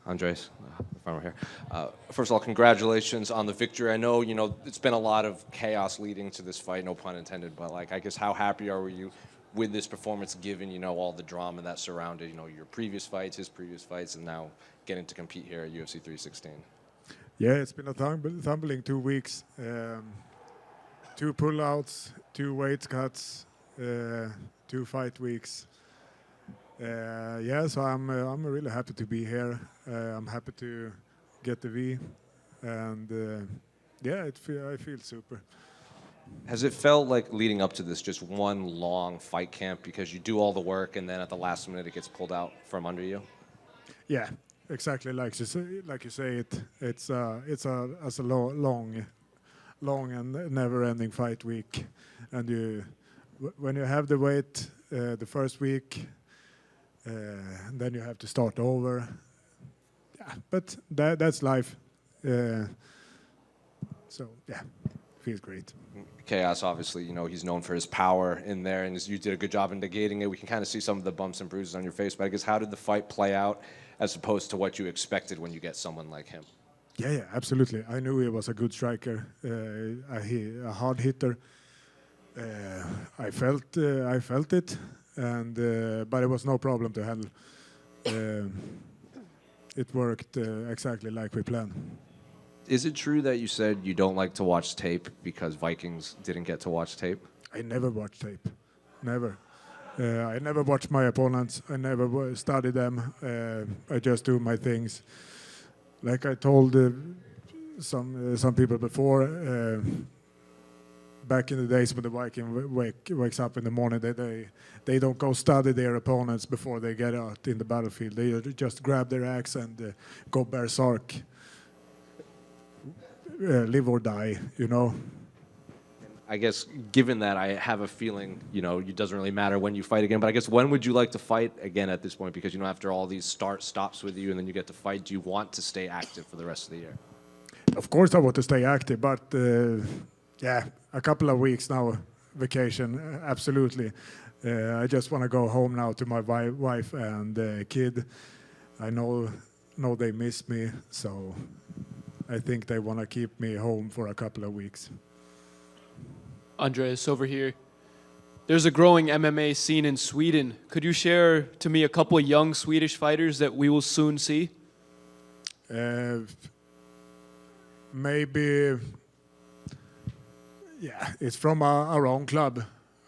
Andreas, farmer here. First of all, congratulations on the victory. I know, it's been a lot of chaos leading to this fight, no pun intended, but I guess how happy are you with this performance given, all the drama that surrounded, your previous fights, his previous fights, and now getting to compete here at UFC 316? Yeah, it's been a humbling 2 weeks. 2 pullouts, 2 weight cuts, 2 fight weeks. So I'm really happy to be here. I'm happy to get the V, and I feel super. Has it felt like leading up to this just one long fight camp because you do all the work and then at the last minute it gets pulled out from under you? Yeah, exactly like you say. It's a long and never-ending fight week, and when you have the weight the first week. Then you have to start over. Yeah, but that's life. Feels great. Khaos, obviously, he's known for his power in there, and you did a good job in negating it. We can kind of see some of the bumps and bruises on your face, but I guess how did the fight play out as opposed to what you expected when you get someone like him? Yeah, absolutely. I knew he was a good striker, a hard hitter. I felt it. But it was no problem to handle. It worked exactly like we planned. Is it true that you said you don't like to watch tape because Vikings didn't get to watch tape? I never watch tape. Never. I never watch my opponents. I never study them. I just do my things. Like I told some people before, back in the days when the Viking wakes up in the morning, they don't go study their opponents before they get out in the battlefield. They just grab their axe and go berserk, live or die, I guess, given that, I have a feeling, it doesn't really matter when you fight again, but I guess when would you like to fight again at this point? Because, after all these stops with you and then you get to fight, do you want to stay active for the rest of the year? Of course I want to stay active, but a couple of weeks now, vacation, absolutely. I just want to go home now to my wife and kid. I know they miss me, so I think they want to keep me home for a couple of weeks. Andreas, over here. There's a growing MMA scene in Sweden. Could you share to me a couple of young Swedish fighters that we will soon see? Maybe... Yeah, it's from our own club,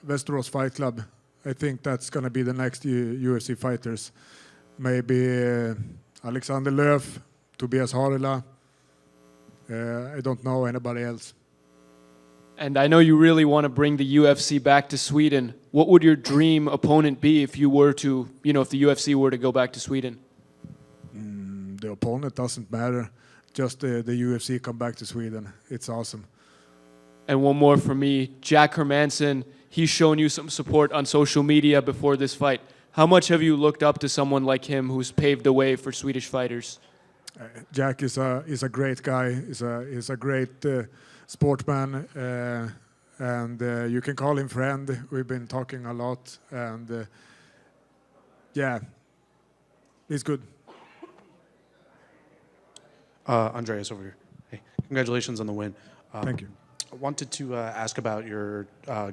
Västerås Fight Club. I think that's going to be the next UFC fighters. Maybe Alexander Löf, Tobias Harila. I don't know anybody else. And I know you really want to bring the UFC back to Sweden. What would your dream opponent be if you were to, if the UFC were to go back to Sweden? The opponent doesn't matter. Just the UFC come back to Sweden. It's awesome. And one more from me, Jack Hermansson. He's shown you some support on social media before this fight. How much have you looked up to someone like him who's paved the way for Swedish fighters? Jack is a great guy. He's a great sportsman, and you can call him friend. We've been talking a lot, and he's good. Andreas over here. Hey, congratulations on the win. Thank you. I wanted to ask about your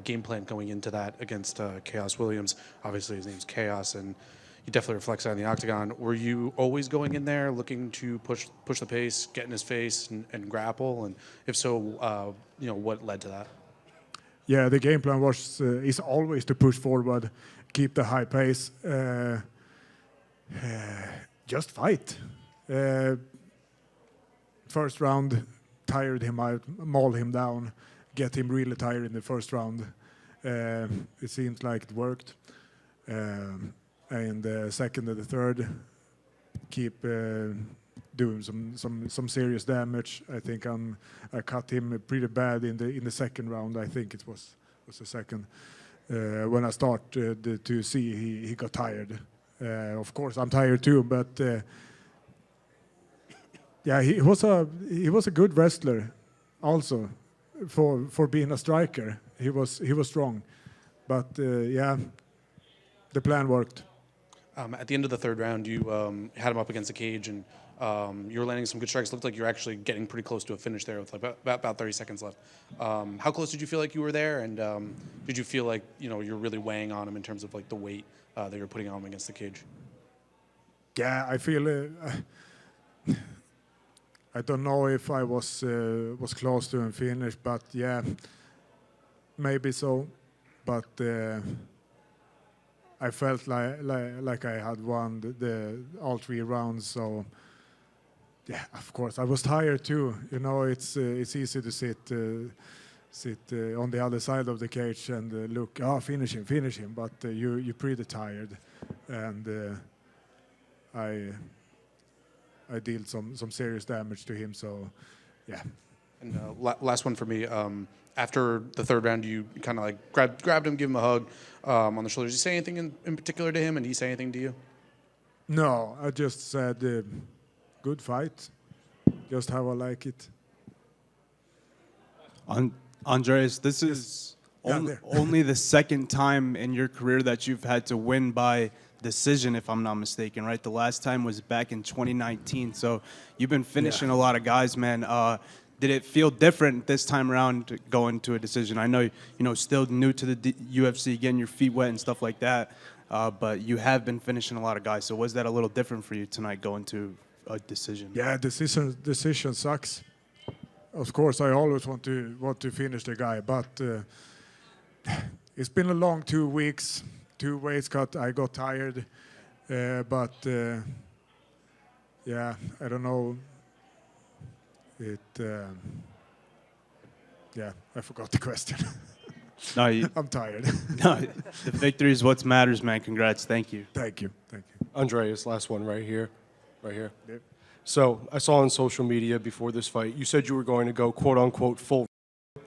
game plan going into that against Khaos Williams. Obviously, his name's Khaos, and he definitely reflects that in the octagon. Were you always going in there looking to push the pace, get in his face, and grapple? And if so, what led to that? Yeah, the game plan is always to push forward, keep the high pace, just fight. First round, tired him out, maul him down, get him really tired in the first round. It seems like it worked. And the second and the third, keep doing some serious damage. I think I cut him pretty bad in the second round. I think it was the second. When I started to see he got tired. Of course, I'm tired too, but. Yeah, he was a good wrestler, also, for being a striker. He was strong, but the plan worked. At the end of the third round, you had him up against the cage, and You were landing some good strikes. Looked like you were actually getting pretty close to a finish there with like about 30 seconds left. How close did you feel like you were there? And did you feel like you're really weighing on him in terms of like the weight that you're putting on him against the cage? Yeah, I feel. I don't know if I was close to a finish, but yeah, maybe so. But I felt like I had won all 3 rounds. So yeah, of course, I was tired too. It's easy to sit on the other side of the cage and look, finish him. But you're pretty tired, and I dealt some serious damage to him. So yeah. And last one for me. After the 3rd round, you kind of like grabbed him, give him a hug on the shoulders. Did you say anything in particular to him, and did he say anything to you? No, I just said, good fight. Just how I like it. Andreas, this is only the 2nd time in your career that you've had to win by decision, if I'm not mistaken, right? The last time was back in 2019. So you've been finishing a lot of guys, man. Did it feel different this time around going to a decision? I know, still new to the UFC, getting your feet wet and stuff like that, but you have been finishing a lot of guys. So was that a little different for you tonight going to a decision? Yeah, decision sucks. Of course, I always want to finish the guy, but it's been a long 2 weeks, 2 weights cut. I got tired, but yeah, I don't know. Yeah, I forgot the question. No, I'm tired. no, the victory is what matters, man. Congrats. Thank you. Thank you. Andreas, last one right here. Yep. So I saw on social media before this fight, you said you were going to go quote unquote full.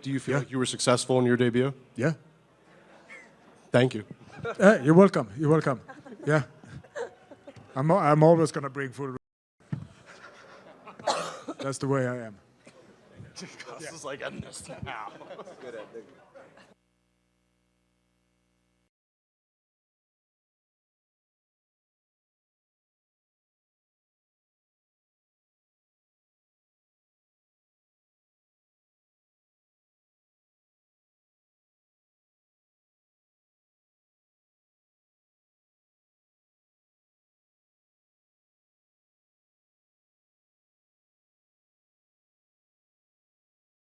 Do you feel like you were successful in your debut? Yeah. Thank you. You're welcome. Yeah. I'm always gonna bring full. That's the way I am. Khaos is like, I missed now.